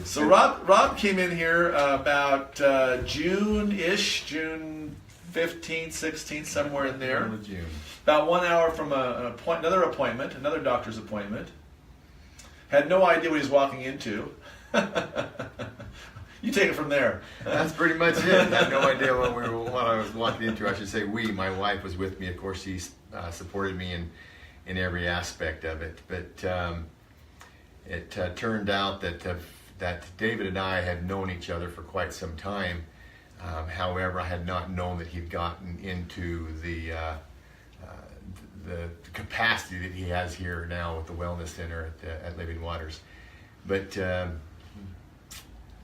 So Rob came in here about June-ish, June 15th, 16th, somewhere in there. June. About 1 hour from another appointment, another doctor's appointment. Had no idea what he was walking into. You take it from there. That's pretty much it. I had no idea what I was walking into. I should say we. My wife was with me. Of course, she supported me in every aspect of it. But it turned out that David and I had known each other for quite some time. However, I had not known that he'd gotten into the capacity that he has here now with the Wellness Center at Living Waters. But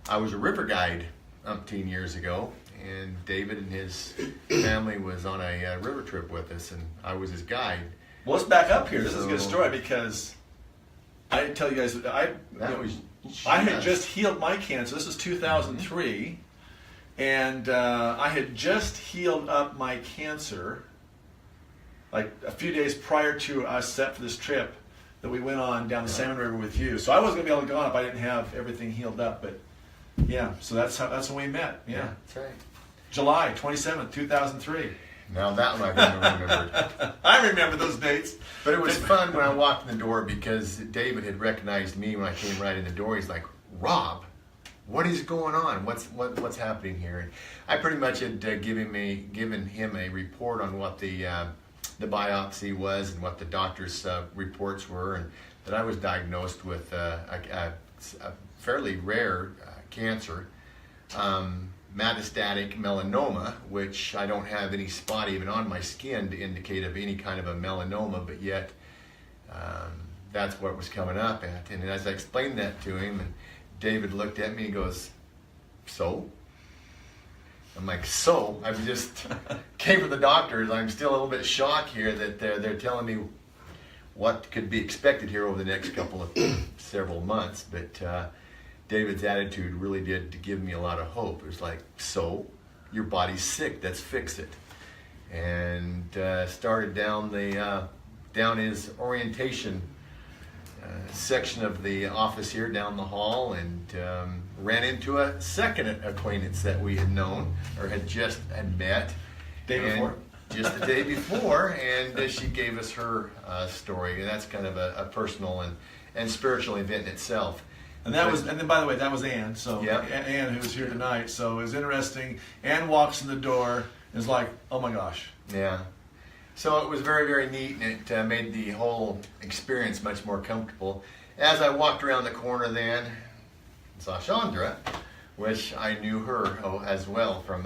I was a river guide umpteen years ago, and David and his family was on a river trip with us, and I was his guide. Well, let's back up here. This is a good story because I didn't tell you guys I had just healed my cancer. This was 2003, and I had just healed up my cancer like a few days prior to us set for this trip that we went on down the Salmon River with you. So I wasn't going to be able to go on if I didn't have everything healed up, but yeah, so that's when we met. Yeah, that's right. July 27th, 2003. Now that one I remembered. I remember those dates. But it was fun when I walked in the door because David had recognized me when I came right in the door. He's like, "Rob, what is going on? What's happening here?" And I pretty much had given him a report on what the biopsy was and what the doctor's reports were, and that I was diagnosed with a fairly rare cancer, metastatic melanoma, which I don't have any spot even on my skin to indicate of any kind of a melanoma, but yet that's what it was coming up at. And as I explained that to him, and David looked at me and goes, "So?" I'm like, "So? I just came from the doctors. I'm still a little bit shocked here that they're telling me what could be expected here over the next several months." But David's attitude really did give me a lot of hope. It was like, "So, your body's sick. Let's fix it." And started down his orientation section of the office here down the hall, and ran into a second acquaintance that we had known or had met just the day before, and she gave us her story, and that's kind of a personal and spiritual event in itself. And then by the way, that was Ann. So yep. Ann, who's here tonight. So it was interesting. Ann walks in the door and is like, "Oh my gosh." Yeah. So it was very, very neat, and it made the whole experience much more comfortable. As I walked around the corner then, saw Chandra, which I knew her as well from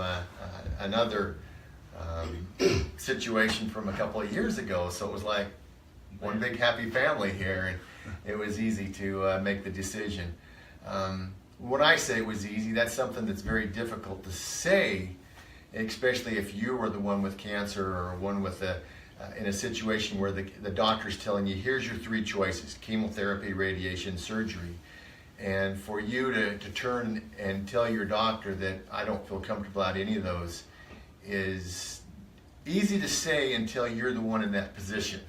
another situation from a couple of years ago. So it was like one big happy family here, and it was easy to make the decision. When I say it was easy, that's something that's very difficult to say, especially if you were the one with cancer or one with in a situation where the doctor's telling you, "Here's your three choices: chemotherapy, radiation, surgery." And for you to turn and tell your doctor that I don't feel comfortable at any of those is easy to say until you're the one in that position.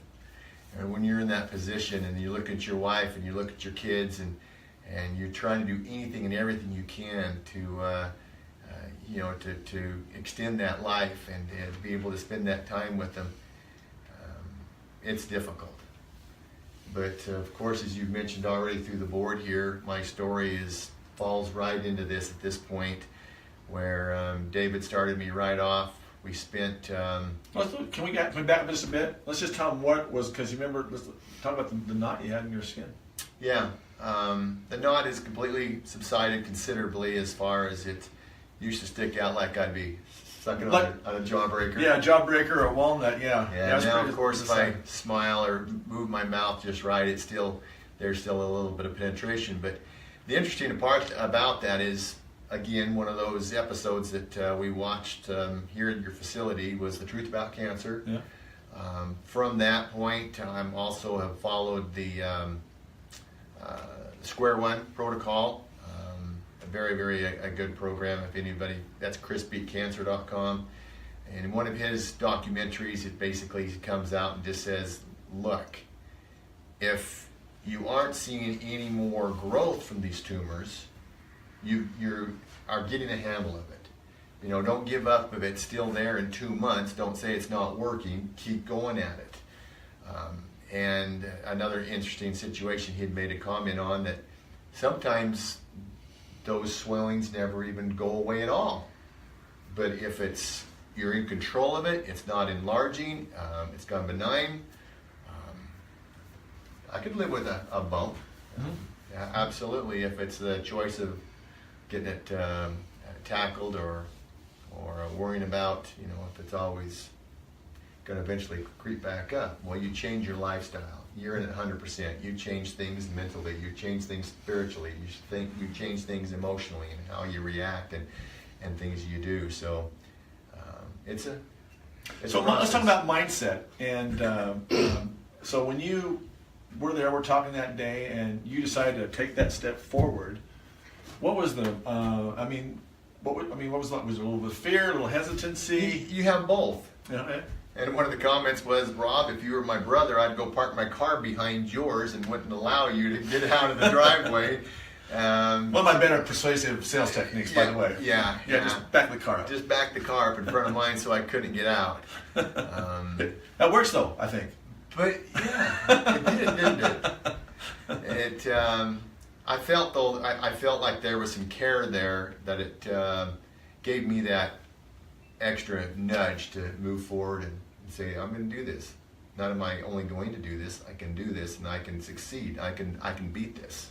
And when you're in that position and you look at your wife and you look at your kids and you're trying to do anything and everything you can to extend that life and to be able to spend that time with them, it's difficult. But of course, as you've mentioned already through the board here, my story falls right into this at this point, where David started me right off. We spent. Can we back up just a bit? Let's just tell them what was, because you remember. Let's talk about the knot you had in your skin. Yeah, the knot has completely subsided considerably. As far as it used to stick out like I'd be sucking on a jawbreaker. Yeah, a jawbreaker or a walnut. Yeah. Yeah. Now, of course, if I smile or move my mouth just right, there's still a little bit of penetration. But the interesting part about that is, again, one of those episodes that we watched here at your facility was The Truth About Cancer. Yeah. From that point, I also have followed the Square One protocol. A very, very a good program. If anybody, that's chrisbeatcancer.com. And in one of his documentaries, it basically comes out and just says, look, if you aren't seeing any more growth from these tumors, you are getting a handle of it. You know, don't give up if it's still there in 2 months. Don't say it's not working. Keep going at it. And another interesting situation he had made a comment on, that sometimes those swellings never even go away at all. But if you're in control of it, it's not enlarging, it's gone benign, I could live with a bump. Yeah, absolutely, if it's the choice of getting it tackled or worrying about, you know, if it's always going to eventually creep back up. Well, you change your lifestyle. You're in it 100%. You change things mentally. You change things spiritually. You change things emotionally and how you react and things you do. So it's a let's talk about mindset. And so when you were there, we're talking that day, and you decided to take that step forward. What was the? What was that? Was there a little bit of fear, a little hesitancy? You have both. Yeah. And one of the comments was, Rob, if you were my brother, I'd go park my car behind yours and wouldn't allow you to get out of the driveway. One of my better persuasive sales techniques, by the way. Yeah. Just back the car up. Just back the car up in front of mine so I couldn't get out. That works, though, I think. But yeah, it did, didn't it? I felt like there was some care there, that it gave me that extra nudge to move forward and say, I'm going to do this. Not am I only going to do this, I can do this, and I can succeed. I can beat this.